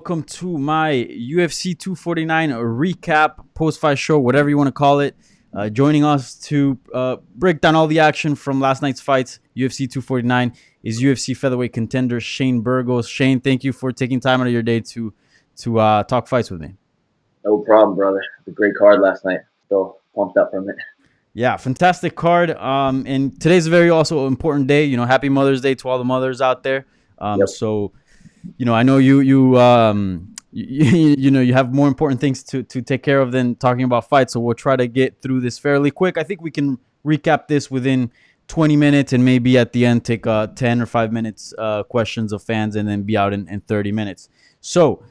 Welcome to my UFC 249 recap, post-fight show, whatever you want to call it. Joining us to break down all the action from last night's fights, UFC 249, is UFC featherweight contender Shane Burgos. Shane, thank you for taking time out of your day to talk fights with me. No problem, brother. It was a great card last night. Still pumped up from it. Yeah, fantastic card. And today's a very also important day. Happy Mother's Day to all the mothers out there. Yep. So I know you have more important things to take care of than talking about fights. So we'll try to get through this fairly quick. I think we can recap this within 20 minutes and maybe at the end take 10 or 5 minutes questions of fans and then be out in 30 minutes. So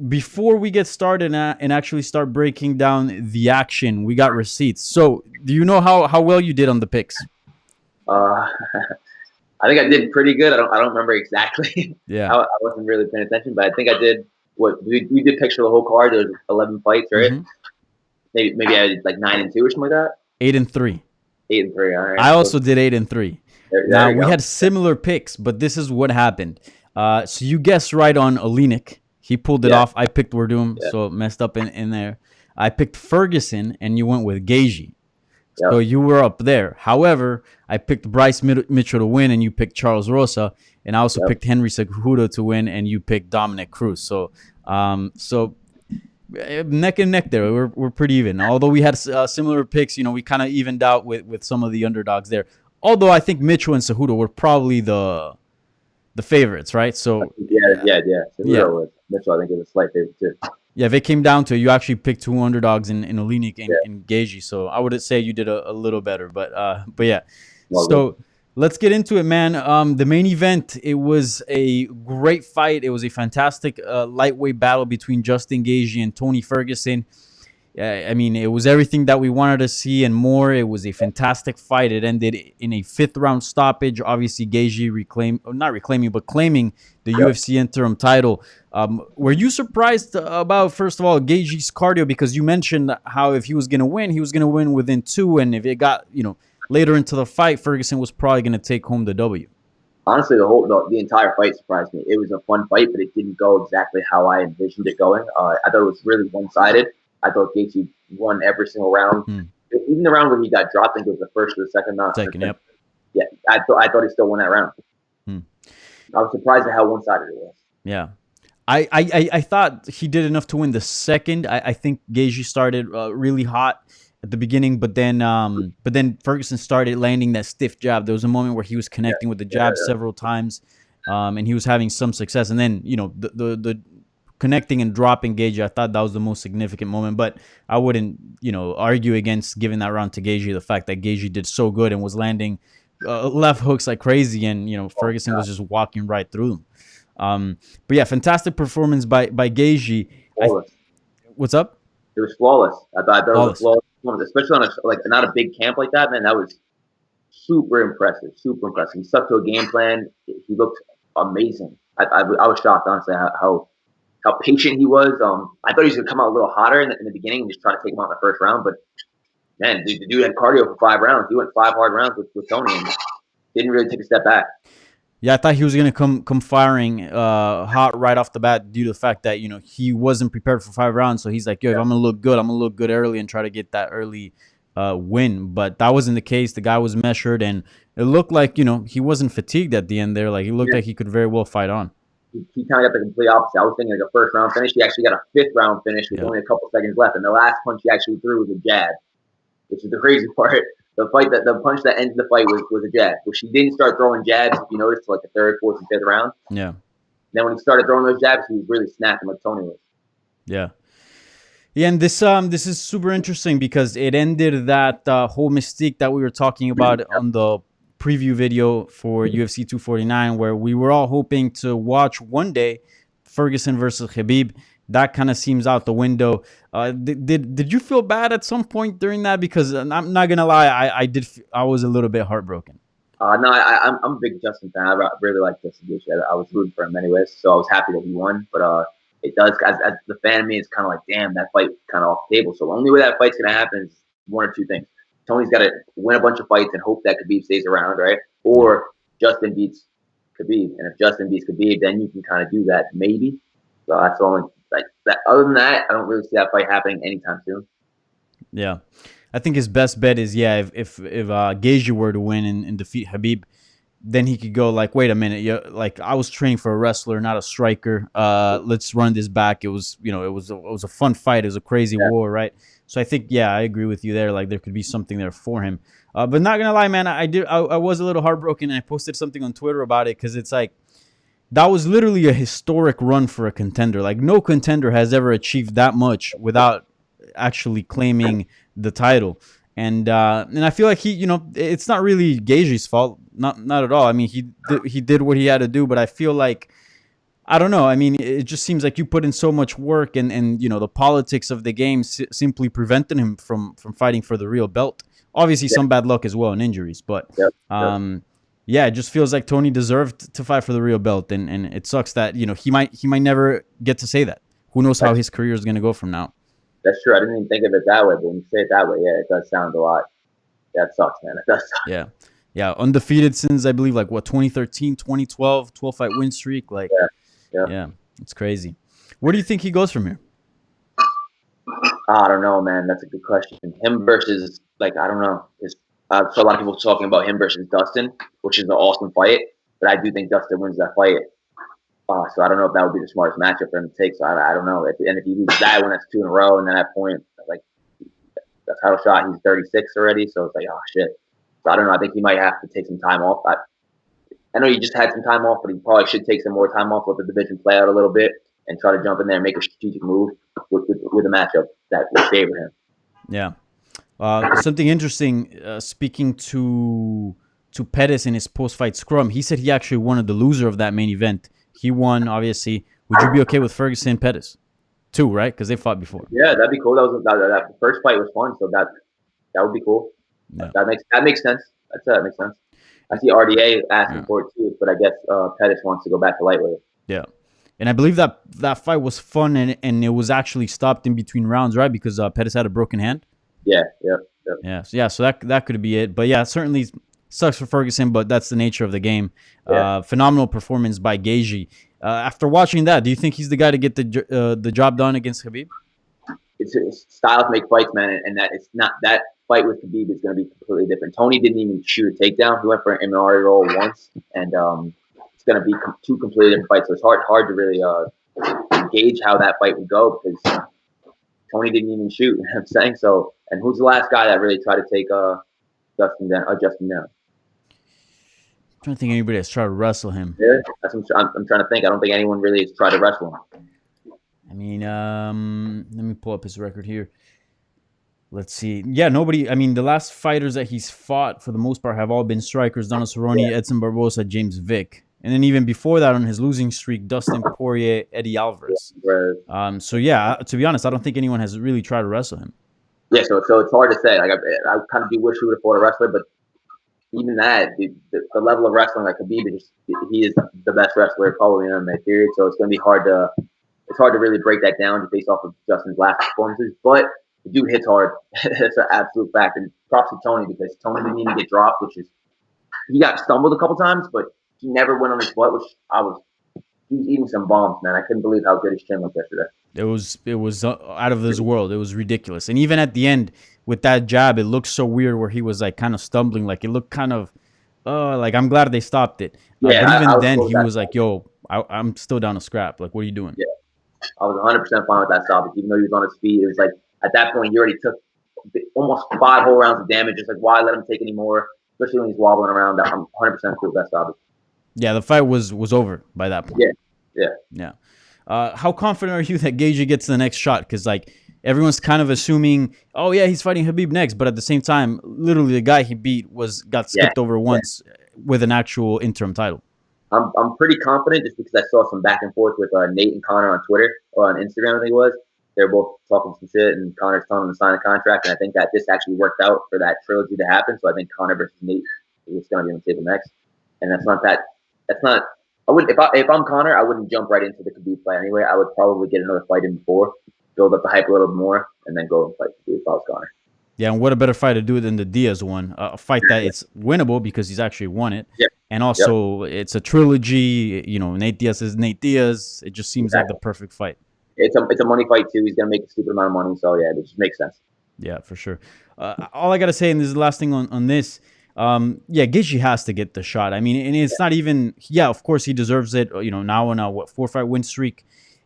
before we get started and actually start breaking down the action, we got receipts. So do you know how well you did on the picks? I think I did pretty good. I don't remember exactly. Yeah. I wasn't really paying attention, but I think I did. What we did picture the whole card. There was 11 fights, right? Mm-hmm. Maybe I did like 9-2 or something like that. 8-3. 8-3. All right. I also did 8-3. Now we go. had similar picks, but this is what happened. So you guessed right on Olenek. He pulled it off. I picked Werdum, so messed up in there. I picked Ferguson, and you went with Gaethje. So you were up there. However, I picked Bryce Mitchell to win, and you picked Charles Rosa. And I also picked Henry Cejudo to win, and you picked Dominick Cruz. So neck and neck there. We're pretty even. Although we had similar picks, we kind of evened out with some of the underdogs there. Although I think Mitchell and Cejudo were probably the favorites, right? So yeah. Mitchell, I think, is a slight favorite too. Yeah, if it came down to it, you actually picked two underdogs in Olenek and Gaethje. So I would say you did a little better. But yeah. So let's get into it, man. The main event, it was a great fight. It was a fantastic lightweight battle between Justin Gaethje and Tony Ferguson. I mean, it was everything that we wanted to see and more. It was a fantastic fight. It ended in a 5th round stoppage. Obviously, Gaethje claiming the UFC interim title. Were you surprised about, first of all, Gaethje's cardio? Because you mentioned how if he was going to win within 2. And if it got, later into the fight, Ferguson was probably going to take home the W. Honestly, the entire fight surprised me. It was a fun fight, but it didn't go exactly how I envisioned it going. I thought it was really one-sided. I thought Gaethje won every single round. Even the round where he got dropped, I think it was the first or the second round. Yep. Yeah, I thought he still won that round. I was surprised at how one-sided it was. Yeah. I thought he did enough to win the second. I think Gaethje started really hot at the beginning, but then Ferguson started landing that stiff jab. There was a moment where he was connecting with the jab several times, and he was having some success. And then the connecting and dropping Gaethje, I thought that was the most significant moment. But I wouldn't argue against giving that round to Gaethje. The fact that Gaethje did so good and was landing left hooks like crazy, and Ferguson was just walking right through them. But yeah, fantastic performance by Gaethje. What's up? It was flawless. I thought it was flawless, especially on not a big camp like that. Man, that was super impressive. Super impressive. He stuck to a game plan. He looked amazing. I was shocked, honestly, how patient he was. I thought he was gonna come out a little hotter in the beginning and just try to take him out in the first round. But man, the dude had cardio for 5 rounds. He went 5 hard rounds with Tony and didn't really take a step back. Yeah, I thought he was going to come firing hot right off the bat due to the fact that, he wasn't prepared for 5 rounds. So he's like, if I'm going to look good, I'm going to look good early and try to get that early win. But that wasn't the case. The guy was measured, and it looked like, he wasn't fatigued at the end there. Like, he looked like he could very well fight on. He kind of got the complete opposite. I was thinking like a 1st round finish. He actually got a 5th round finish with only a couple seconds left. And the last punch he actually threw was a jab, which is the crazy part. The punch that ended the fight was a jab, which he didn't start throwing jabs, if you noticed, like the 3rd, 4th, and 5th round. Yeah. Then when he started throwing those jabs, he was really snapping like Tony was. Yeah. Yeah, and this is super interesting because it ended that whole mystique that we were talking about on the preview video for UFC 249, where we were all hoping to watch one day Ferguson versus Khabib. That kind of seems out the window. Did you feel bad at some point during that? Because I'm not gonna lie, I was a little bit heartbroken. No, I'm a big Justin fan. I really like Justin Gaethje. I was rooting for him anyways, so I was happy that he won. But it does, as the fan of me, it's kind of like, damn, that fight kind of off the table. So the only way that fight's gonna happen is one or two things. Tony's got to win a bunch of fights and hope that Khabib stays around, right? Or Justin beats Khabib. And if Justin beats Khabib, then you can kind of do that, maybe. So that's the only like that. Other than that, I don't really see that fight happening anytime soon. Yeah, I think his best bet is if Gaethje were to win and defeat Khabib, then he could go like, wait a minute, yeah, like I was training for a wrestler, not a striker. Let's run this back. It was it was a fun fight. It was a crazy war, right? So I think I agree with you there. Like there could be something there for him. But not gonna lie, man, I was a little heartbroken, and I posted something on Twitter about it because it's like that was literally a historic run for a contender. Like no contender has ever achieved that much without actually claiming the title. And I feel like it's not really Gaethje's fault, not at all. I mean, he did what he had to do, but I feel like I don't know. I mean, it just seems like you put in so much work, and the politics of the game simply prevented him from fighting for the real belt. Obviously, some bad luck as well and injuries, but it just feels like Tony deserved to fight for the real belt, and it sucks that he might never get to say that. Who knows how his career is going to go from now? That's true. I didn't even think of it that way, but when you say it that way, it does sound a lot. That sucks, man. It does suck. Yeah. Undefeated since, I believe, like, 2013, 2012, 12-fight win streak. Like, yeah, it's crazy. Where do you think he goes from here? I don't know, man. That's a good question. Him versus, I don't know. So a lot of people talking about him versus Dustin, which is an awesome fight, but I do think Dustin wins that fight. So I don't know if that would be the smartest matchup for him to take. So I don't know. And if he loses that one, that's 2 in a row. And then at that point, the title shot, he's 36 already. So it's like, oh, shit. So I don't know. I think he might have to take some time off. I know he just had some time off, but he probably should take some more time off, let the division play out a little bit, and try to jump in there and make a strategic move with a matchup that would favor him. Yeah. Something interesting, speaking to Pettis in his post-fight scrum, he said he actually wanted the loser of that main event. He won, obviously. Would you be okay with Ferguson and Pettis? 2, right? Because they fought before. Yeah, that'd be cool. That first fight was fun, so that would be cool. Yeah. That makes sense. That makes sense. I see RDA asking for it too, but I guess Pettis wants to go back to lightweight. Yeah, and I believe that fight was fun, and it was actually stopped in between rounds, right? Because Pettis had a broken hand. Yeah. So that could be it. But yeah, it certainly sucks for Ferguson, but that's the nature of the game. Yeah. Phenomenal performance by Gaethje. After watching that, do you think he's the guy to get the job done against Khabib? It's styles make fights, man, and that it's not that fight with Khabib is going to be completely different. Tony didn't even shoot a takedown. He went for an MRE roll once, and it's going to be 2 completely different fights. So it's hard to really gauge how that fight would go because Tony didn't even shoot. You know what I'm saying so. And who's the last guy that really tried to take Justin down? I'm trying to think anybody that's tried to wrestle him. Yeah, I'm trying to think. I don't think anyone really has tried to wrestle him. I mean, let me pull up his record here. Let's see. Yeah, nobody. I mean, the last fighters that he's fought, for the most part, have all been strikers. Donald Cerrone, Edson Barbosa, James Vick. And then even before that, on his losing streak, Dustin Poirier, Eddie Alvarez. Right. So, yeah, to be honest, I don't think anyone has really tried to wrestle him. Yeah, so it's hard to say. Like I kind of do wish he would have fought a wrestler, but even that, the level of wrestling like Khabib, he is the best wrestler probably in MMA period. So it's going to be hard to really break that down just based off of Justin's last performances. But the dude hits hard. That's an absolute fact. And props to Tony because Tony didn't even get dropped, he got stumbled a couple times, but he never went on his butt, he was eating some bombs, man. I couldn't believe how good his chin looked yesterday. It was out of this world. It was ridiculous. And even at the end with that jab, it looked so weird where he was like kind of stumbling. Like it looked kind of like I'm glad they stopped it. Yeah, but even then he was like, yo, I'm still down to scrap. Like, what are you doing? Yeah, I was 100% fine with that stoppage. Even though he was on his feet, it was like at that point you already took almost 5 whole rounds of damage. It's like, why let him take any more? Especially when he's wobbling around. I'm 100% cool with that stoppage. Yeah, the fight was over by that point. Yeah. How confident are you that Gaethje gets the next shot? Because like everyone's kind of assuming, oh yeah, he's fighting Khabib next, but at the same time, literally the guy he beat got skipped over once with an actual interim title. I'm pretty confident just because I saw some back and forth with Nate and Connor on Twitter or on Instagram, I think it was. They're both talking some shit, and Connor's telling him to sign a contract, and I think that this actually worked out for that trilogy to happen. So I think Connor versus Nate is going to be on the table next, and that's not. I would if I'm Connor, I wouldn't jump right into the Khabib fight anyway. I would probably get another fight in before, build up the hype a little more, and then go and fight Khabib if I was Connor. Yeah, and what a better fight to do than the Diaz one? A fight that it's winnable because he's actually won it, Yep. and also it's a trilogy. You know, Nate Diaz is Nate Diaz. It just seems like the perfect fight. It's a money fight too. He's gonna make a stupid amount of money, so yeah, it just makes sense. Yeah, for sure. All I gotta say, and this is the last thing on this. Yeah, Gaethje has to get the shot. I mean, and it's not even. Yeah, of course he deserves it. You know, now on a 4-fight win streak,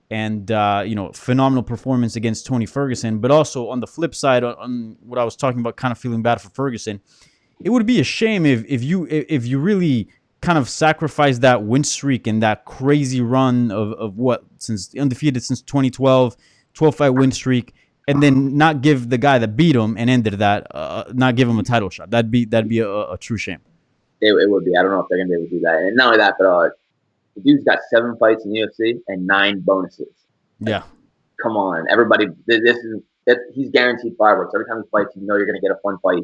and you know, phenomenal performance against Tony Ferguson. But also on the flip side, on what I was talking about, kind of feeling bad for Ferguson. It would be a shame if you really kind of sacrifice that win streak and that crazy run of what, since undefeated since 2012, 12-fight win streak, and then not give the guy that beat him and ended that, not give him a title shot. That'd be a true shame. It would be. I don't know if they're gonna be able to do that. And not only that, but the dude's got 7 fights in the UFC and 9 bonuses. Yeah. Come on, everybody. He's guaranteed fireworks every time he fights. You know you're gonna get a fun fight.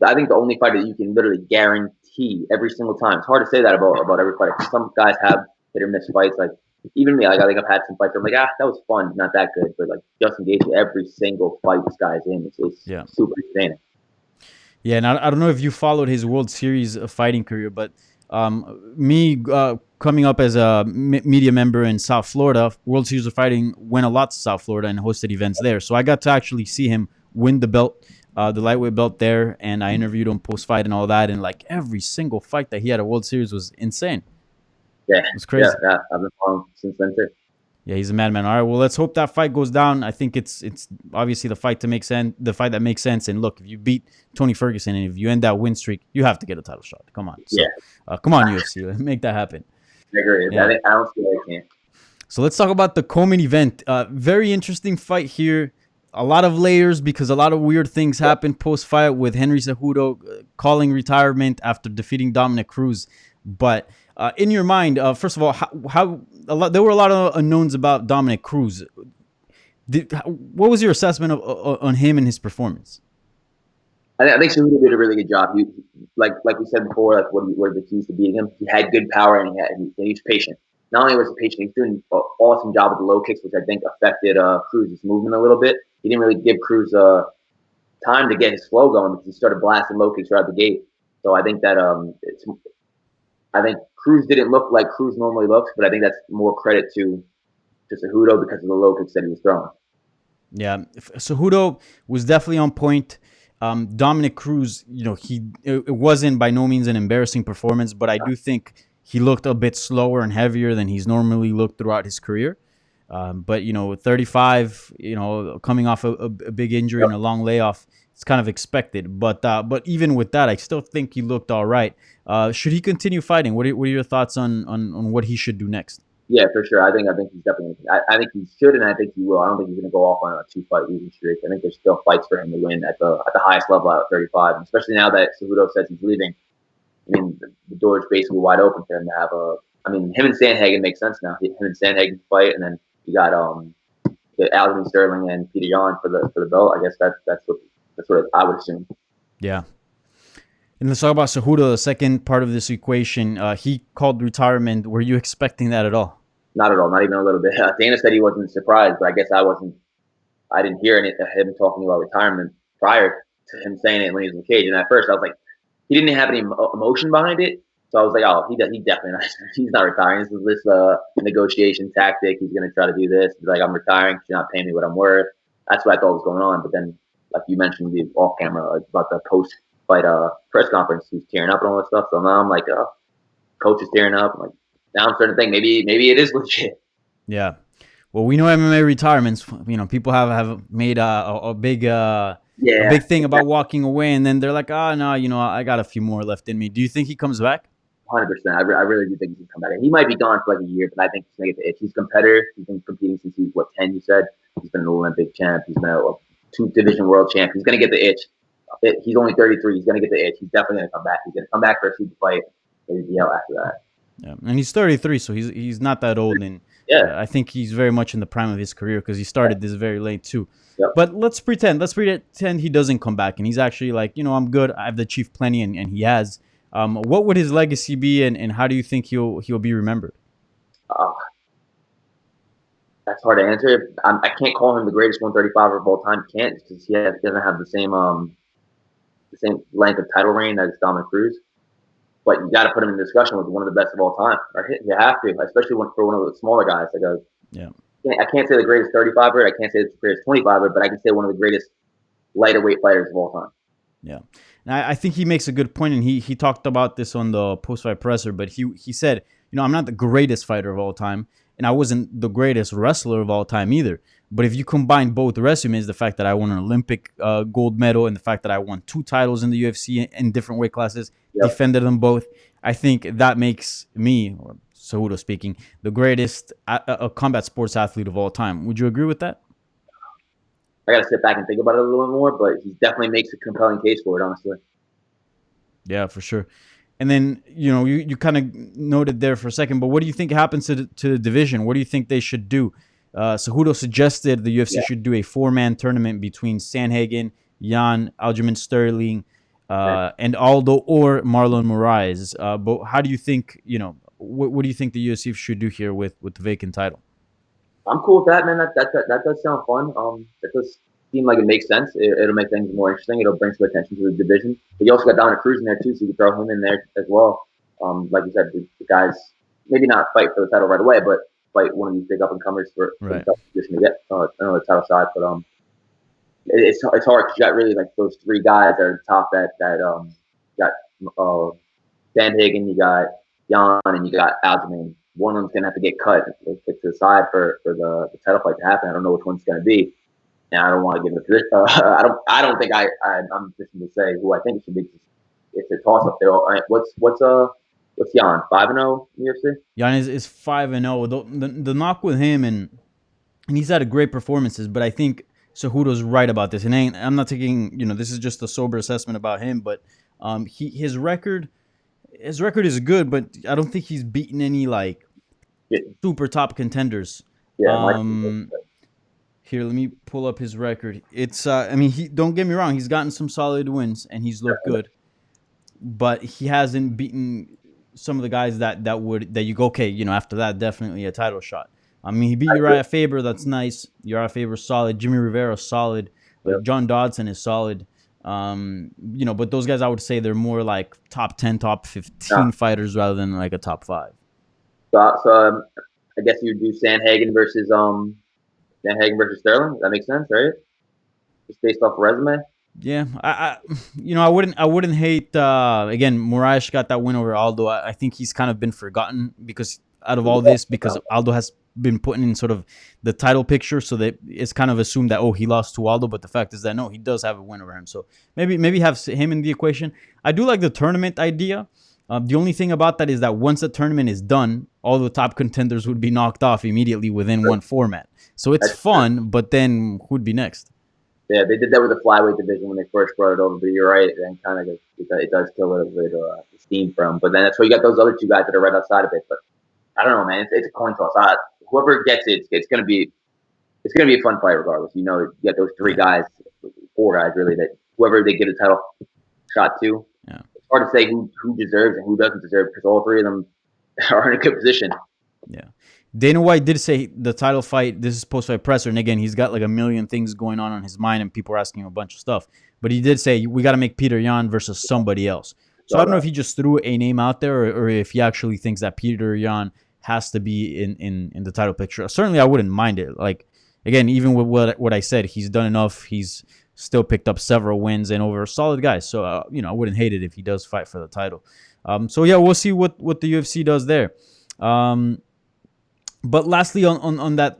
I think the only fighter that you can literally guarantee every single time. It's hard to say that about every fighter. Some guys have hit or miss fights. Like even me, like I think I've had some fights where I'm like, that was fun, not that good. But like Justin Gaethje, every single fight this guy's in is super entertaining. Yeah, and I don't know if you followed his World Series fighting career, but me coming up as a media member in South Florida, World Series of Fighting went a lot to South Florida and hosted events there. So I got to actually see him win the belt, the lightweight belt there, and I interviewed him post-fight and all that. And like every single fight that he had at World Series was insane. Yeah, it was crazy. Yeah, I've been following since then too. Yeah, he's a madman. All right, well, let's hope that fight goes down. I think it's obviously the fight that makes sense. And look, if you beat Tony Ferguson and if you end that win streak, you have to get a title shot. Come on, so, come on, UFC, make that happen. I agree. Yeah. I don't see why I can't. So let's talk about the co-main event. Very interesting fight here. A lot of layers because a lot of weird things happened post-fight with Henry Cejudo calling retirement after defeating Dominick Cruz. But in your mind, first of all, there were a lot of unknowns about Dominick Cruz. What was your assessment on him and his performance? I think Cejudo did a really good job. He, like we said before, like what are the keys to beating him? He had good power and he was patient. Not only was he patient, he was doing an awesome job with the low kicks, which I think affected Cruz's movement a little bit. He didn't really give Cruz time to get his flow going because he started blasting low kicks right out the gate. So I think that I think Cruz didn't look like Cruz normally looks, but I think that's more credit to Cejudo because of the low kicks that he was throwing. Yeah, Cejudo was definitely on point. Dominick Cruz, you know, it wasn't by no means an embarrassing performance, but I do think he looked a bit slower and heavier than he's normally looked throughout his career. But, you know, 35, you know, coming off a big injury and a long layoff, it's kind of expected. But even with that, I still think he looked all right. Should he continue fighting? What are your thoughts on what he should do next? Yeah, for sure. I think he's definitely. I think he should, and I think he will. I don't think he's going to go off on a 2-fight losing streak. I think there's still fights for him to win at the highest level at 35, and especially now that Cejudo says he's leaving. I mean, the door is basically wide open for him to have a. I mean, him and Sandhagen make sense now. Him and Sandhagen fight, and then you got Aljamain Sterling and Peter Yan for the belt. I guess that's what I would assume. Yeah. And let's talk about Cejudo, the second part of this equation. He called retirement. Were you expecting that at all? Not at all. Not even a little bit. Dana said he wasn't surprised, but I guess I wasn't. I didn't hear him talking about retirement prior to him saying it when he was in the cage. And at first, I was like, he didn't have any emotion behind it. So I was like, oh, he definitely not. He's not retiring. This is negotiation tactic. He's going to try to do this. He's like, I'm retiring. You're not paying me what I'm worth. That's what I thought was going on. But then, like you mentioned, the off camera about the post-fight press conference, he's tearing up and all that stuff. So now I'm like, coach is tearing up. I'm like, now I'm starting to think maybe it is legit. Yeah. Well, we know MMA retirements. You know, people have made a big thing about walking away, and then they're like, no, you know, I got a few more left in me. Do you think he comes back? 100%. I really do think he can come back. And he might be gone for like a year, but I think he's going to get the itch. He's a competitor. He's been competing since he was 10, you said. He's been an Olympic champ. He's been a 2-division world champ. He's going to get the itch. He's only 33. He's going to get the itch. He's definitely going to come back. He's going to come back for a super fight. Maybe be out after that. Yeah, and he's 33, so he's not that old, and I think he's very much in the prime of his career because he started this very late too. Yep. But let's pretend he doesn't come back, and he's actually like, you know, I'm good. I've achieved plenty, and he has. What would his legacy be, and how do you think he'll be remembered? That's hard to answer. I can't call him the greatest 135er of all time. Can't, because he doesn't have the same length of title reign as Dominick Cruz. But you got to put him in discussion with one of the best of all time. You have to, especially for one of the smaller guys. I can't say the greatest 35er. I can't say the greatest 25er, but I can say one of the greatest lighter weight fighters of all time. Yeah. And I think he makes a good point, and he talked about this on the post-fight presser, but he said, I'm not the greatest fighter of all time, and I wasn't the greatest wrestler of all time either. But if you combine both resumes, the fact that I won an Olympic gold medal and the fact that I won 2 titles in the UFC in different weight classes, defended them both, I think that makes me, or Cejudo speaking, the greatest combat sports athlete of all time. Would you agree with that? I got to sit back and think about it a little bit more, but he definitely makes a compelling case for it, honestly. Yeah, for sure. And then, you kind of noted there for a second, but what do you think happens to the division? What do you think they should do? Cejudo suggested the UFC should do a 4-man tournament between Sandhagen, Jan, Aljamain Sterling, and Aldo or Marlon Moraes. But how do you think, what do you think the UFC should do here with the vacant title? I'm cool with that, man. That does sound fun. That does seem like it makes sense. It'll make things more interesting. It'll bring some attention to the division. But you also got Dominick Cruz in there too, so you can throw him in there as well. Like you said, the guys maybe not fight for the title right away, but fight one of these big up and comers for the position to get another title shot. But it's hard. You got really like those 3 guys that are top. That got Sandhagen, you got Jan, and you got Aljamain. One of them's gonna have to get cut, kicked to the side for the title fight to happen. I don't know which one's gonna be, and I don't want to give it a I don't think I'm positioned to say who I think it should be. It's a toss up there. What's Jan 5-0 in UFC? Jan is 5-0. The knock with him, and he's had a great performances, but I think Cejudo's right about this. And I'm not taking this is just a sober assessment about him, but his record is good, but I don't think he's beaten any super top contenders. Yeah. Here, let me pull up his record. It's don't get me wrong, he's gotten some solid wins and he's looked good, but he hasn't beaten some of the guys that you go, okay, after that, definitely a title shot. He beat Uriah Faber, that's nice. Uriah Faber's solid. Jimmy Rivera's solid. John Dodson is solid. But those guys, I would say they're more like top 10, top 15 fighters rather than like a top 5. So I guess you would do Sandhagen versus Sterling. That makes sense, right? Just based off resume. Yeah, I wouldn't hate. Again, Moraes got that win over Aldo. I think he's kind of been forgotten because out of all this, because Aldo has been put in sort of the title picture, so that it's kind of assumed that he lost to Aldo, but the fact is that no, he does have a win over him. So maybe have him in the equation. I do like the tournament idea. The only thing about that is that once the tournament is done, all the top contenders would be knocked off immediately within one format. So it's fun, but then who'd be next? Yeah, they did that with the flyweight division when they first brought it over, but you're right, and kind of it does kill a little bit of steam from. But then that's why you got those other 2 guys that are right outside of it. But I don't know, man. It's a coin toss. Whoever gets it, it's gonna be a fun fight regardless. You get those 3 guys, 4 guys really, that whoever they get a title shot to. Yeah. It's hard to say who deserves and who doesn't deserve because all 3 of them are in a good position. Yeah. Dana White did say the title fight, this is post-fight presser, and again, he's got like a million things going on his mind and people are asking him a bunch of stuff. But he did say, we got to make Peter Yan versus somebody else. So I don't know if he just threw a name out there or if he actually thinks that Peter Yan has to be in the title picture. Certainly, I wouldn't mind it. Like, again, even with what I said, he's done enough. He's still picked up several wins and over solid guys. So, I wouldn't hate it if he does fight for the title. So, yeah, we'll see what the UFC does there. But lastly, on that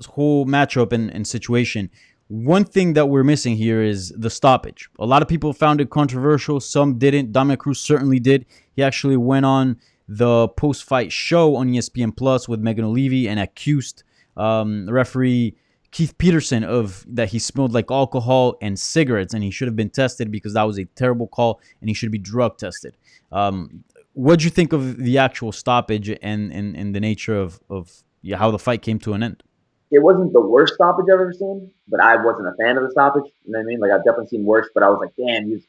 whole matchup and situation, one thing that we're missing here is the stoppage. A lot of people found it controversial. Some didn't. Dominick Cruz certainly did. He actually went on the post-fight show on ESPN Plus with Megan O'Leary and accused referee Keith Peterson of that he smelled like alcohol and cigarettes, and he should have been tested because that was a terrible call, and he should be drug tested. What'd you think of the actual stoppage and the nature of how the fight came to an end? It wasn't the worst stoppage I've ever seen, but I wasn't a fan of the stoppage. You know what I mean? Like, I've definitely seen worse, but I was like, damn, he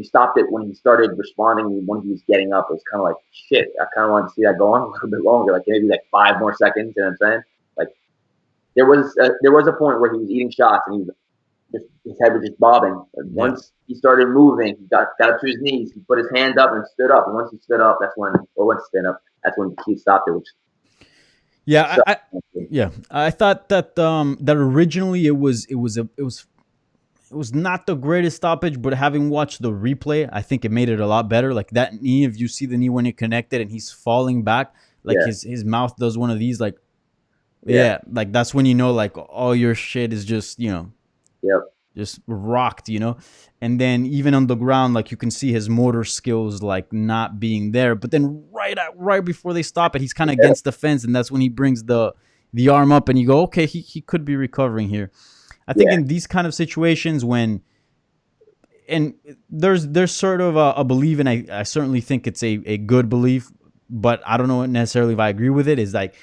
stopped it when he started responding when he was getting up. It was kind of like, shit, I kind of wanted to see that go on a little bit longer, like maybe like 5 more seconds, you know what I'm saying? Like, there was a point where he was eating shots and he was his head was just bobbing. And once he started moving, he got up to his knees. He put his hand up and stood up. And once he stood up, that's when he stopped it. Which I thought that that originally it was not the greatest stoppage, but having watched the replay, I think it made it a lot better. Like that knee, if you see the knee when it connected and he's falling back, like his mouth does one of these, like like that's when you know, like all your shit is just, you know, just rocked, you know. And then even on the ground, like you can see his motor skills like not being there. But then right before they stop it, he's kind of against the fence, and that's when he brings the arm up, and you go, okay, he could be recovering here. I think in these kind of situations when, and there's sort of a belief, and I certainly think it's a good belief, but I don't know necessarily if I agree with it, is like,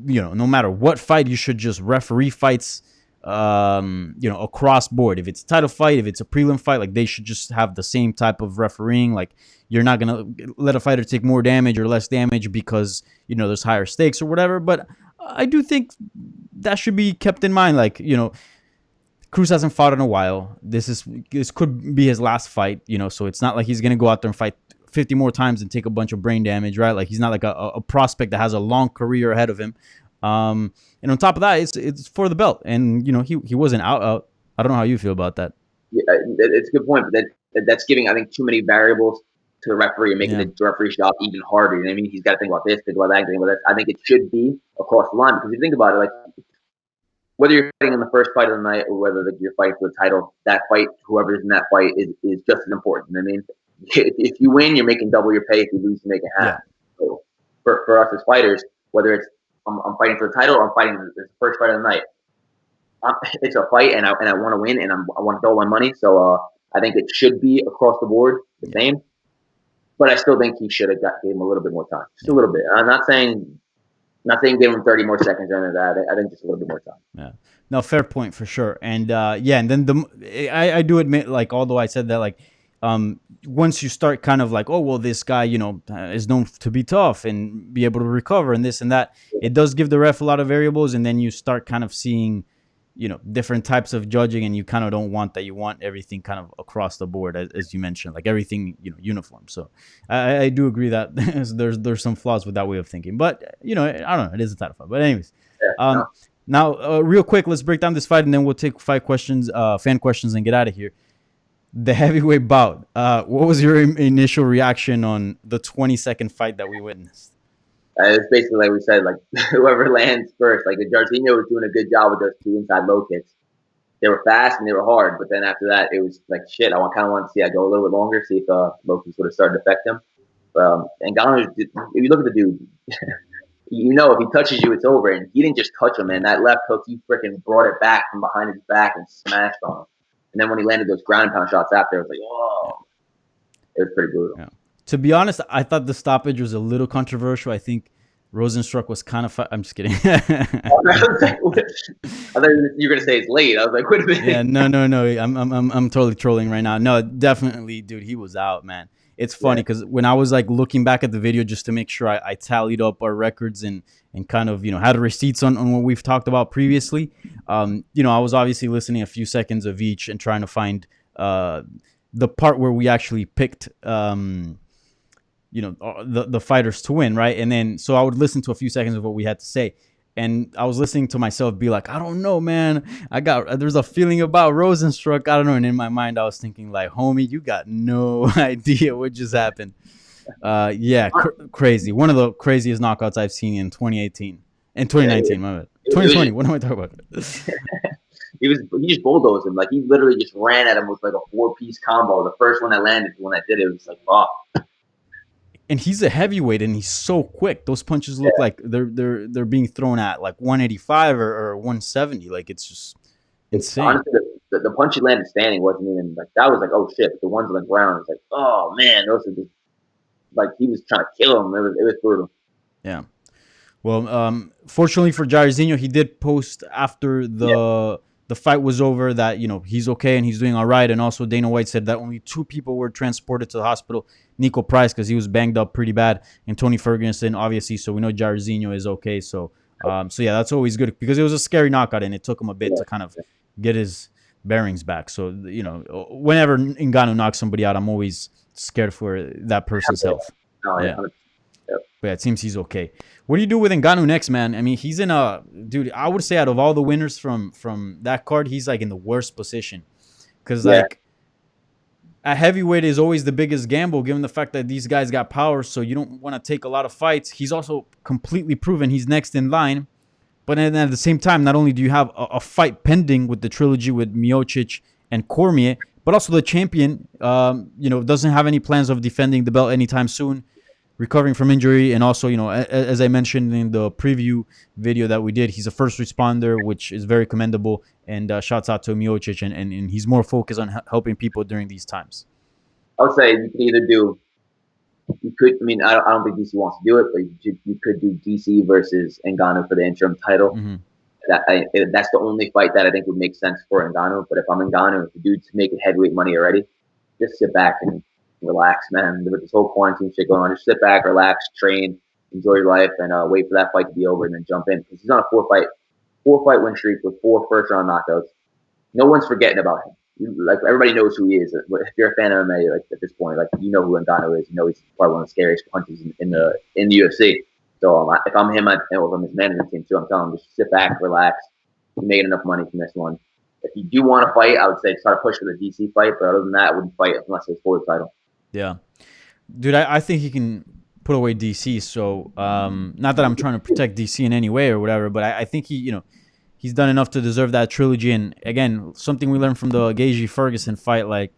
you know, no matter what fight, you should just referee fights, you know, across board. If it's a title fight, if it's a prelim fight, like they should just have the same type of refereeing. Like you're not going to let a fighter take more damage or less damage because, you know, there's higher stakes or whatever. But I do think that should be kept in mind. Like, you know, Cruz hasn't fought in a while. This could be his last fight, you know, so it's not like he's going to go out there and fight 50 more times and take a bunch of brain damage, right? Like he's not like a prospect that has a long career ahead of him. And on top of that, it's for the belt, and you know he wasn't out. I don't know how you feel about that. Yeah, it's a good point, but that's giving, I think, too many variables to the referee and making the referee job even harder. You know what I mean? He's got to think about this, think about that, think about this. I think it should be across the line, because if you think about it, like whether you're fighting in the first fight of the night or whether you're fighting for the title, that fight, whoever is in that fight, is just as important. You know what I mean? If you win, you're making double your pay. If you lose, you make it half. Yeah. So for us as fighters, whether it's I'm fighting for the title or I'm fighting the first fight of the night, it's a fight, and I want to win, and I want to double my money. So I think it should be across the board the same. But I still think he should have gave him a little bit more time, just a little bit. I'm not saying give him 30 more seconds or anything like that. I think just a little bit more time. Yeah. No, fair point for sure. And and then I do admit, like, although I said that, like, once you start kind of like, oh, well, this guy, you know, is known to be tough and be able to recover and this and that, it does give the ref a lot of variables. And then you start kind of seeing, you know, different types of judging, and you kind of don't want that. You want everything kind of across the board, as you mentioned, like everything, you know, uniform. So I do agree that there's some flaws with that way of thinking, but you know, I don't know, it is a title fight. But anyways, now real quick, let's break down this fight, and then we'll take fan questions, and get out of here. The heavyweight bout. What was your initial reaction on the 20-second fight that we witnessed? It's basically like we said, like whoever lands first. Like Jairzinho was doing a good job with those 2 inside low kicks. They were fast and they were hard, but then after that, it was like shit. I kind of want to see I go a little bit longer, see if low kicks would have started to affect him. And Ngannou, if you look at the dude, you know if he touches you, it's over. And he didn't just touch him, man. That left hook, he freaking brought it back from behind his back and smashed on him. And then when he landed those ground and pound shots after, it was like, oh, it was pretty brutal. Yeah. To be honest, I thought the stoppage was a little controversial. I think Rosenstruck was kind of I'm just kidding. I thought you were going to say it's late. I was like, wait a minute. Yeah, no. I'm totally trolling right now. No, definitely, dude, he was out, man. It's funny because when I was like looking back at the video just to make sure I tallied up our records and kind of, you know, had receipts on what we've talked about previously, you know, I was obviously listening a few seconds of each and trying to find the part where we actually picked, you know, the fighters to win, right? And then so I would listen to a few seconds of what we had to say. And I was listening to myself be like, I don't know, man. There's a feeling about Rosenstruck. I don't know. And in my mind, I was thinking like, homie, you got no idea what just happened. Crazy. One of the craziest knockouts I've seen in 2018. In 2019, my bad. 2020, what am I talking about? He just bulldozed him. Like, he literally just ran at him with like a 4-piece combo. The first one that landed, the one that did it, was like, fuck. And he's a heavyweight, and he's so quick. Those punches look like they're being thrown at like 185 or 170. Like, it's just insane. Honestly, the punch he landed standing wasn't even like, that was like, oh shit. But the ones on the ground, it's like, oh man, those are just like, he was trying to kill him. It was brutal. Yeah. Well, fortunately for Jairzinho, he did post after the fight was over that, you know, he's okay and he's doing all right. And also Dana White said that only 2 people were transported to the hospital. Nico Price, because he was banged up pretty bad, and Tony Ferguson, obviously. So we know Jairzinho is okay. So So yeah, that's always good because it was a scary knockout and it took him a bit to kind of get his bearings back. So, you know, whenever Ngannou knocks somebody out, I'm always scared for that person's health. Yeah. But yeah, it seems he's okay. What do you do with Ngannou next, man? I mean, he's in a dude. I would say out of all the winners from that card, he's like in the worst position because like a heavyweight is always the biggest gamble, given the fact that these guys got power. So you don't want to take a lot of fights. He's also completely proven he's next in line. But then at the same time, not only do you have a fight pending with the trilogy with Miocic and Cormier, but also the champion, you know, doesn't have any plans of defending the belt anytime soon, recovering from injury. And also, you know, as I mentioned in the preview video that we did, he's a first responder, which is very commendable. And shouts out to Miocic, and he's more focused on helping people during these times. I would say you can either do, you could, I mean, I don't think DC wants to do it, but you could do DC versus Ngannou for the interim title. Mm-hmm. That's the only fight that I think would make sense for Ngannou. But if I'm Ngannou, if the dude's making heavyweight money already, just sit back and relax, man. With this whole quarantine shit going on, just sit back, relax, train, enjoy your life, and wait for that fight to be over and then jump in. Because he's on a four fight win streak with 4 first-round knockouts. No one's forgetting about him. Like, everybody knows who he is. If you're a fan of MMA, like, at this point, like, you know who Ngannou is. You know he's probably one of the scariest punches in the UFC. So if I'm him, and if I'm his management team too, I'm telling him just sit back, relax. You're making enough money from this one. If you do want to fight, I would say start push for the DC fight. But other than that, I wouldn't fight unless it's for the title. Yeah, dude, I think he can put away DC. So not that I'm trying to protect DC in any way or whatever, but I think he, you know, he's done enough to deserve that trilogy. And again, something we learned from the Gaethje Ferguson fight, like,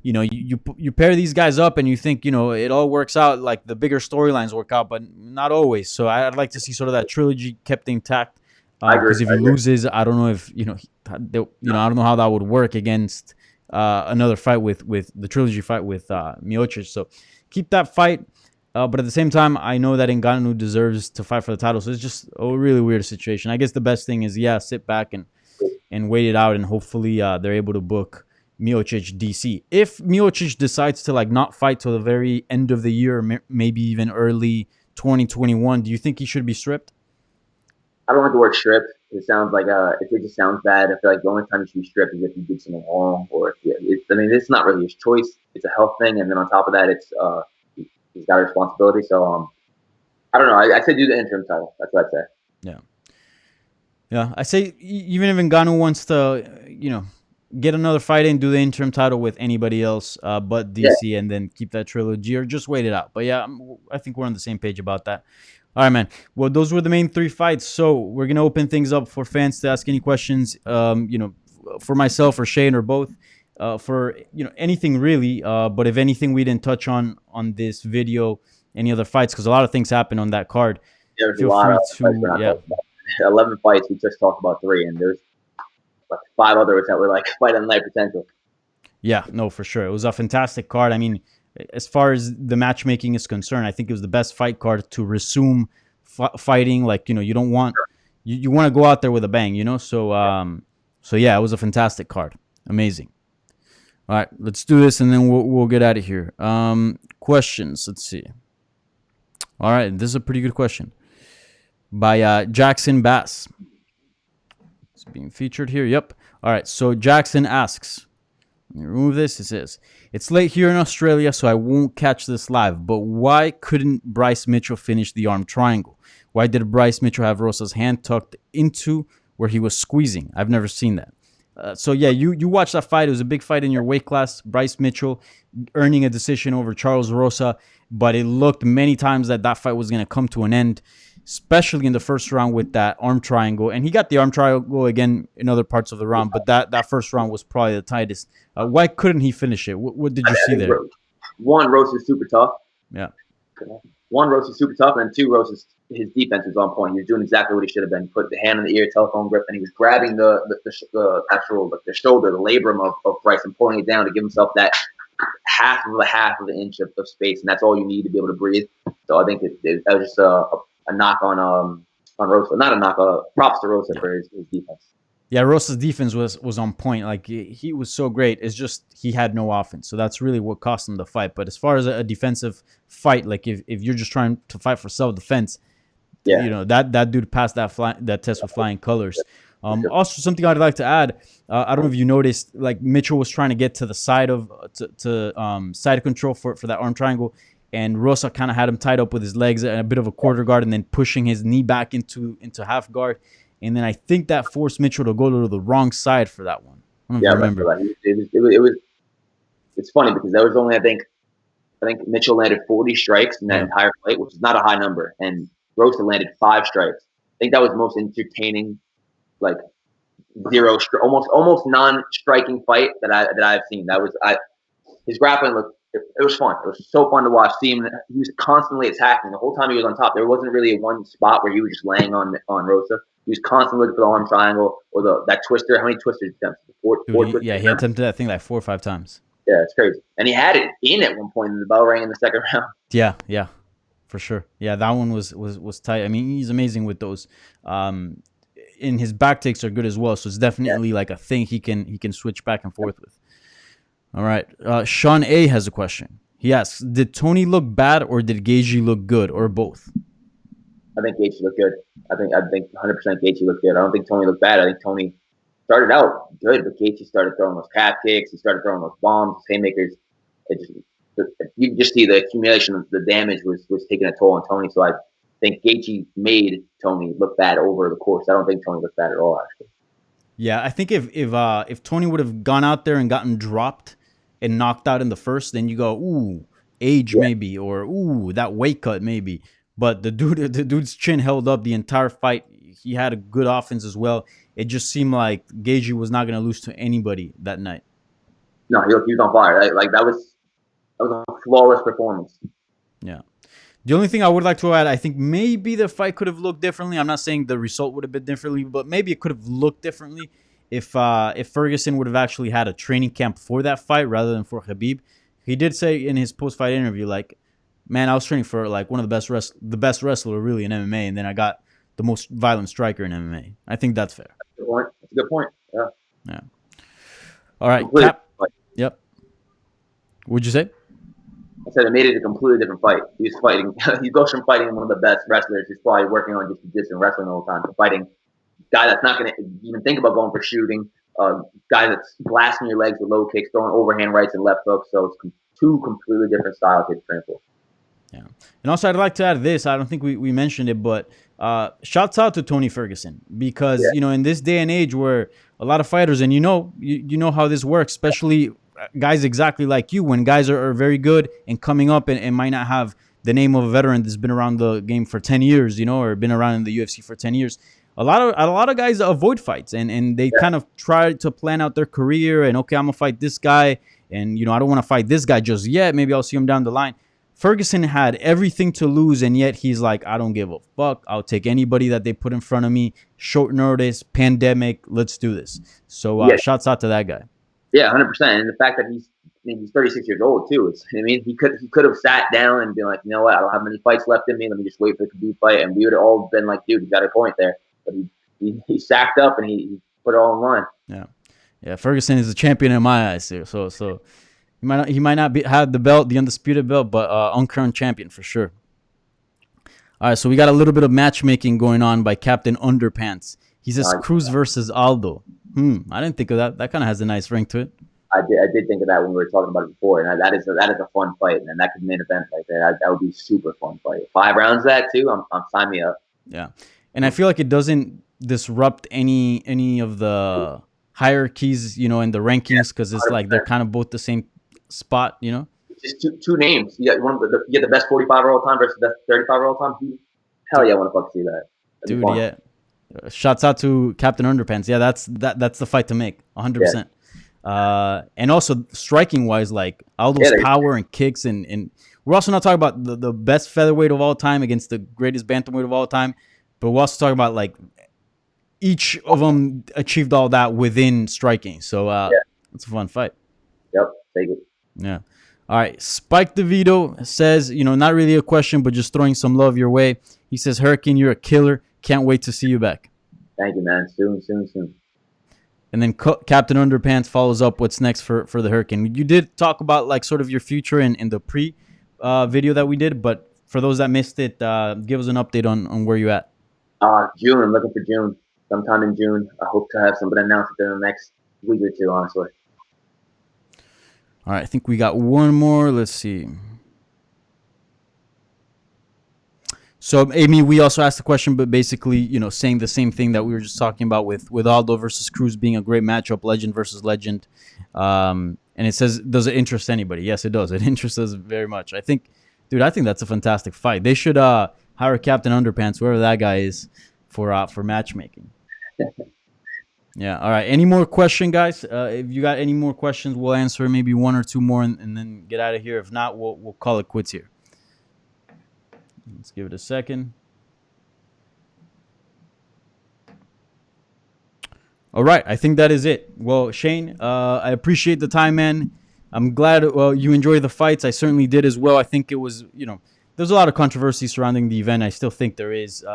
you know, you pair these guys up and you think, you know, it all works out, like the bigger storylines work out, but not always. So I'd like to see sort of that trilogy kept intact. Because if he loses, I don't know if, you know, I don't know how that would work against another fight with the trilogy fight with Miocic. So keep that fight. But at the same time, I know that Ngannou deserves to fight for the title. So it's just a really weird situation. I guess the best thing is, sit back and wait it out. And hopefully they're able to book Miocic DC. If Miocic decides to like not fight till the very end of the year, or maybe even early 2021, do you think he should be stripped? I don't like the word stripped. It sounds like it just sounds bad. I feel like the only time you should be stripped is if you did something wrong, or I mean, it's not really his choice. It's a health thing, and then on top of that, it's he's got a responsibility. So I don't know. I say do the interim title. That's what I'd say. Yeah. I say even if Ngannou wants to, you know, get another fight in, do the interim title with anybody else but DC, and then keep that trilogy, or just wait it out. But yeah, I think we're on the same page about that. All right, man. Well, those were the main 3 fights. So we're going to open things up for fans to ask any questions, you know, for myself or Shane or both, for, you know, anything really. But if anything we didn't touch on this video, any other fights, because a lot of things happen on that card. There's a lot of fights. 11 fights. We just talked about 3, and there's like 5 others that were like fight on night potential. Yeah, no, for sure. It was a fantastic card. I mean, as far as the matchmaking is concerned, I think it was the best fight card to resume fighting. Like, you know, you don't want you want to go out there with a bang, you know. So yeah, it was a fantastic card. Amazing. All right, let's do this and then we'll get out of here. Questions. Let's see. All right, this is a pretty good question by Jackson Bass. It's being featured here. Yep. All right. So Jackson asks. Let me remove this. It says, it's late here in Australia, so I won't catch this live, but why couldn't Bryce Mitchell finish the arm triangle? Why did Bryce Mitchell have Rosa's hand tucked into where he was squeezing? I've never seen that. So, yeah, you watched that fight. It was a big fight in your weight class. Bryce Mitchell earning a decision over Charles Rosa, but it looked many times that fight was going to come to an end, especially in the first round with that arm triangle. And he got the arm triangle again in other parts of the round, but that first round was probably the tightest. Why couldn't he finish it? What did you see there? One, Rose is super tough. Yeah. One, Rose is super tough, and 2, Rose his defense was on point. He was doing exactly what he should have been. Put the hand in the ear, telephone grip, and he was grabbing the actual the shoulder, the labrum of Bryce, and pulling it down to give himself that half of an inch of space, and that's all you need to be able to breathe. So I think that was just a knock on Rosa, not a knock. Props to Rosa for his defense. Yeah, Rosa's defense was on point. Like, he was so great. It's just he had no offense, so that's really what cost him the fight. But as far as a defensive fight, like if you're just trying to fight for self-defense, Yeah. You know, that dude passed that test with flying colors. Also, something I'd like to add, I don't know if you noticed, like Mitchell was trying to get to the side of side control for that arm triangle, and Rosa kind of had him tied up with his legs and a bit of a quarter guard, and then pushing his knee back into half guard, and then I think that forced Mitchell to go to the wrong side for that one. I don't know if you remember. It's funny because there was only I think Mitchell landed 40 strikes in that entire fight, which is not a high number, and Rosa landed 5 strikes. I think that was the most entertaining, like almost non-striking fight that I've seen. That was his grappling looked. It was fun. It was so fun to watch. See him. He was constantly attacking the whole time he was on top. There wasn't really one spot where he was just laying on Rosa. He was constantly looking for the arm triangle or that twister. How many twisters attempts? He attempted that thing like 4 or 5 times. Yeah, it's crazy. And he had it in at one point, and the bell rang in the second round. Yeah, for sure. Yeah, that one was tight. I mean, he's amazing with those. And his back takes are good as well. So it's definitely like a thing he can switch back and forth with. All right. Sean A has a question. He asks, did Tony look bad or did Gaethje look good or both? I think Gaethje looked good. I think 100% Gaethje looked good. I don't think Tony looked bad. I think Tony started out good, but Gaethje started throwing those calf kicks. He started throwing those bombs, haymakers. You can just see the accumulation of the damage was taking a toll on Tony. So I think Gaethje made Tony look bad over the course. I don't think Tony looked bad at all, actually. Yeah, I think if Tony would have gone out there and gotten dropped and knocked out in the first, then you go, ooh, age maybe, or ooh, that weight cut maybe. But the dude's chin held up the entire fight. He had a good offense as well. It just seemed like Gaethje was not going to lose to anybody that night. No, he was on fire. Like that was a flawless performance. Yeah. The only thing I would like to add, I think maybe the fight could have looked differently. I'm not saying the result would have been differently, but maybe it could have looked differently if Ferguson would have actually had a training camp for that fight rather than for Khabib. He did say in his post-fight interview, like, man, I was training for like one of the best wrestler really in MMA, and then I got the most violent striker in MMA. I think that's fair. That's a good point. Yeah. All right. Yep. What'd you say? I said it made it a completely different fight. He was fighting. He goes from fighting one of the best wrestlers who's probably working on just jiu-jitsu and wrestling all the time to fighting a guy that's not going to even think about going for shooting, guy that's blasting your legs with low kicks, throwing overhand rights and left hooks. So it's 2 completely different styles to train for. Yeah. And also, I'd like to add this. I don't think we mentioned it, but shouts out to Tony Ferguson because, you know, in this day and age where a lot of fighters, and you know how this works, especially guys exactly like you, when guys are very good and coming up and might not have the name of a veteran that's been around the game for 10 years, you know, or been around in the UFC for 10 years. A lot of guys avoid fights and they kind of try to plan out their career and, okay, I'm going to fight this guy and, you know, I don't want to fight this guy just yet. Maybe I'll see him down the line. Ferguson had everything to lose, and yet he's like, I don't give a fuck. I'll take anybody that they put in front of me. Short notice, pandemic, let's do this. So shouts out to that guy. Yeah, 100%. And the fact that he's 36 years old too. He could have sat down and been like, you know what, I don't have many fights left in me. Let me just wait for the Khabib fight, and we would have all been like, dude, you got a point there. But he sacked up and he put it all in line. Yeah. Ferguson is a champion in my eyes here. So he might not have the belt, the undisputed belt, but uncrowned champion for sure. All right, so we got a little bit of matchmaking going on by Captain Underpants. He says Cruz versus Aldo. I didn't think of that. That kind of has a nice ring to it. I did think of that when we were talking about it before, and that is a fun fight, and that could main event right there. That would be super fun fight. 5 rounds of that too. I'm sign me up. Yeah, and I feel like it doesn't disrupt any of the hierarchies, you know, in the rankings, because it's 100%. Like they're kind of both the same spot, you know. Just two names. You got the best 45-year all time versus the best 35-year all time. Hell yeah, I want to fucking see that. Dude, yeah. Shouts out to Captain Underpants. Yeah, that's the fight to make, 100%. And also striking wise, like Aldo's power and kicks, and we're also not talking about the best featherweight of all time against the greatest bantamweight of all time, but we're also talking about like each of them achieved all that within striking. So it's a fun fight. Yep, take it. Yeah. All right. Spike DeVito says, you know, not really a question, but just throwing some love your way. He says, Hurricane, you're a killer. Can't wait to see you back. Thank you, man. Soon. And then Captain Underpants follows up what's next for the Hurricane. You did talk about like sort of your future in the pre video that we did, but for those that missed it, give us an update on where you at. June. I'm looking for June. Sometime in June. I hope to have something announced within the next week or two, honestly. All right, I think we got one more. Let's see. So, Amy, we also asked the question, but basically, you know, saying the same thing that we were just talking about with Aldo versus Cruz being a great matchup, legend versus legend. And it says, does it interest anybody? Yes, it does. It interests us very much. I think that's a fantastic fight. They should hire Captain Underpants, whoever that guy is, for matchmaking. Yeah. All right. Any more question, guys? If you got any more questions, we'll answer maybe one or two more and then get out of here. If not, we'll call it quits here. Let's give it a second. All right. I think that is it. Well, Shane, I appreciate the time, man. I'm glad you enjoyed the fights. I certainly did as well. I think it was, you know, there's a lot of controversy surrounding the event. I still think there is.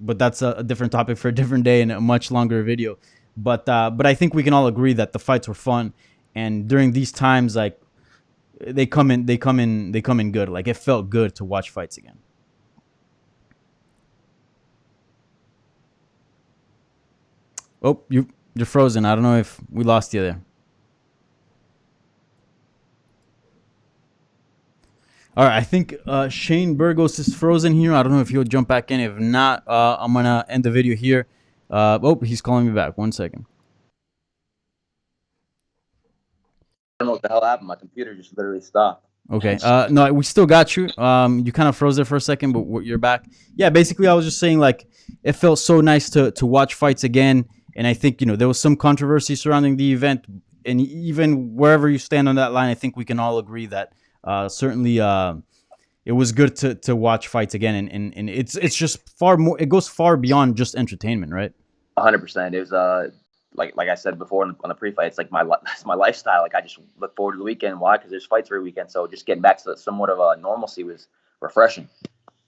But that's a different topic for a different day and a much longer video. But I think we can all agree that the fights were fun, and during these times, like they come in good. Like it felt good to watch fights again. Oh, you're frozen. I don't know if we lost you there. All right, I think Shane Burgos is frozen here. I don't know if he'll jump back in. If not, I'm going to end the video here. Oh, he's calling me back. 1 second. I don't know what the hell happened. My computer just literally stopped. Okay. No, we still got you. You kind of froze there for a second, but you're back. Yeah, basically, I was just saying, like, it felt so nice to watch fights again. And I think, you know, there was some controversy surrounding the event. And even wherever you stand on that line, I think we can all agree that certainly it was good to watch fights again. And it's just far more, it goes far beyond just entertainment, right? 100%. It was like I said before on the pre-fight, it's like it's my lifestyle. Like I just look forward to the weekend. Why? Because there's fights every weekend. So just getting back to somewhat of normalcy was refreshing.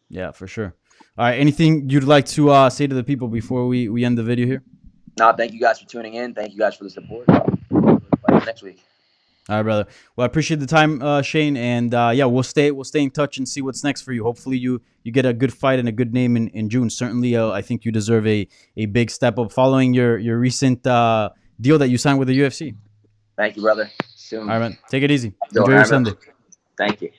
Yeah, for sure. All right. Anything you'd like to say to the people before we end the video here? No, thank you guys for tuning in. Thank you guys for the support. Next week. All right, brother. Well, I appreciate the time, Shane, and yeah, we'll stay in touch and see what's next for you. Hopefully, you get a good fight and a good name in June. Certainly, I think you deserve a big step up following your recent deal that you signed with the UFC. Thank you, brother. Soon. All right, man. Take it easy. Enjoy your Sunday. Thank you.